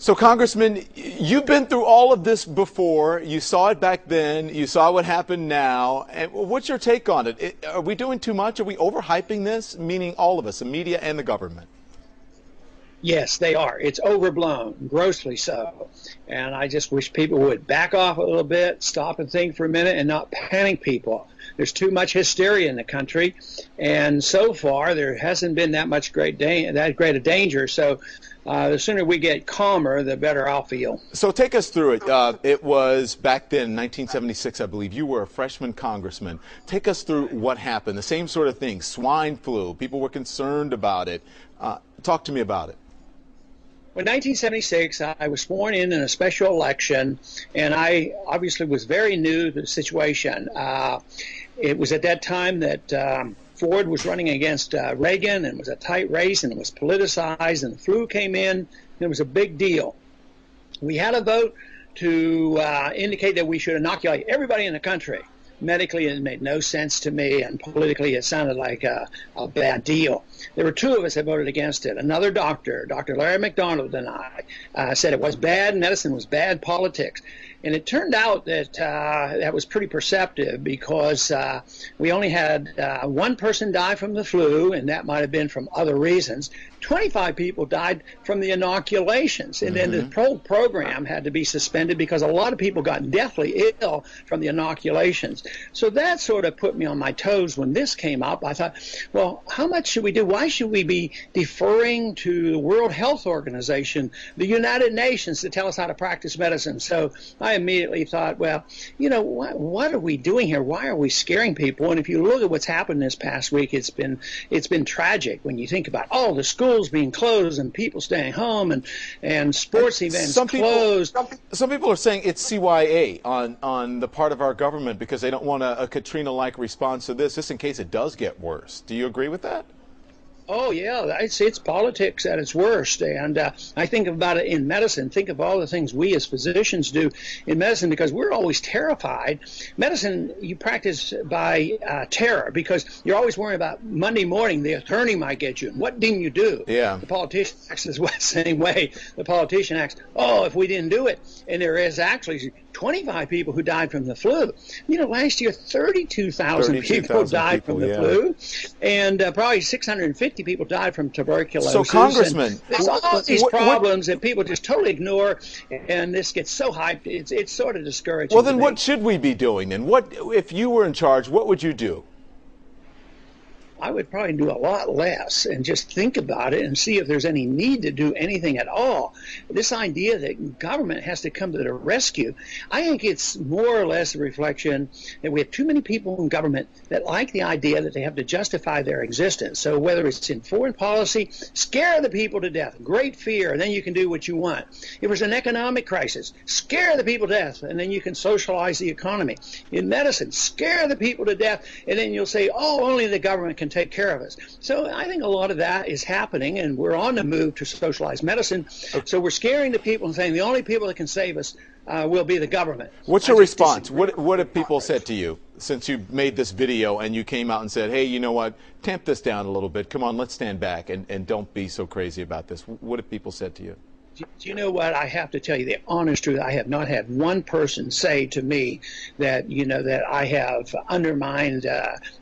So, Congressman, you've been through all of this before. You saw it back then. You saw what happened now. And what's your take on it? Are we doing too much? Are we overhyping this? Meaning all of us, the media and the government. Yes, they are. It's overblown, grossly so. And I just wish people would back off a little bit, stop and think for a minute, and not panic people. There's too much hysteria in the country, and so far there hasn't been that great a danger. So the sooner we get calmer, the better I'll feel. So take us through it. It was back then, 1976, I believe. You were a freshman congressman. Take us through what happened. The same sort of thing. Swine flu. People were concerned about it. Talk to me about it. In 1976, I was sworn in a special election, and I obviously was very new to the situation. It was at that time that Ford was running against Reagan, and it was a tight race, and it was politicized, and the flu came in, and it was a big deal. We had a vote to indicate that we should inoculate everybody in the country. Medically, it made no sense to me, and politically, it sounded like a bad deal. There were two of us that voted against it. Another doctor, Dr. Larry McDonald, and I said it was bad medicine, was bad politics. And it turned out that that was pretty perceptive, because we only had one person die from the flu, and that might have been from other reasons. 25 people died from the inoculations, and then the whole program had to be suspended because a lot of people got deathly ill from the inoculations. So that sort of put me on my toes when this came up. I thought, well, how much should we do? Why should we be deferring to the World Health Organization, the United Nations, to tell us how to practice medicine? So I immediately thought, well, you know, what are we doing here? Why are we scaring people? And if you look at what's happened this past week, it's been tragic when you think about all the schools being closed and people staying home and sports events closed. Some people are saying it's CYA on the part of our government because they don't want a Katrina-like response to this, just in case it does get worse. Do you agree with that? Oh, yeah, it's politics at its worst. And I think about it in medicine. Think of all the things we as physicians do in medicine, because we're always terrified. Medicine, you practice by terror, because you're always worrying about Monday morning, the attorney might get you. And what didn't you do? Yeah. The politician acts the same way. The politician acts, oh, if we didn't do it. And there is actually 25 people who died from the flu. You know, last year, 32,000 people died from the flu. And probably 650 people died from tuberculosis. So, Congressman, there's all these problems that people just totally ignore, and this gets so hyped, it's sort of discouraging. Well, then what should we be doing then? What, if you were in charge, what would you do? I would probably do a lot less and just think about it and see if there's any need to do anything at all. This idea that government has to come to the rescue, I think it's more or less a reflection that we have too many people in government that like the idea that they have to justify their existence. So whether it's in foreign policy, scare the people to death, great fear, and then you can do what you want. If there's an economic crisis, scare the people to death, and then you can socialize the economy. In medicine, scare the people to death, and then you'll say, oh, only the government can take care of us. So I think a lot of that is happening, and we're on the move to socialize medicine. So we're scaring the people and saying the only people that can save us will be the government. What's your response? What have people said to you since you made this video and you came out and said, hey, you know what, tamp this down a little bit. Come on, let's stand back and don't be so crazy about this. What have people said to you? Do you know what? I have to tell you the honest truth. I have not had one person say to me that, you know, that I have undermined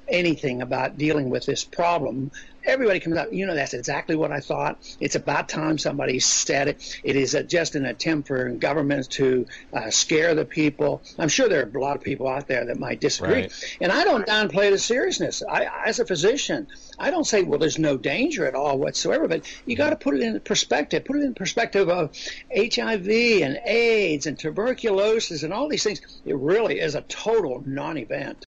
anything about dealing with this problem. Everybody comes out, you know, that's exactly what I thought. It's about time somebody said it. It is just an attempt for governments to scare the people. I'm sure there are a lot of people out there that might disagree. Right. And I don't downplay the seriousness. As a physician, I don't say, well, there's no danger at all whatsoever, but you got to put it in perspective. Put it in perspective of HIV and AIDS and tuberculosis and all these things. It really is a total non-event.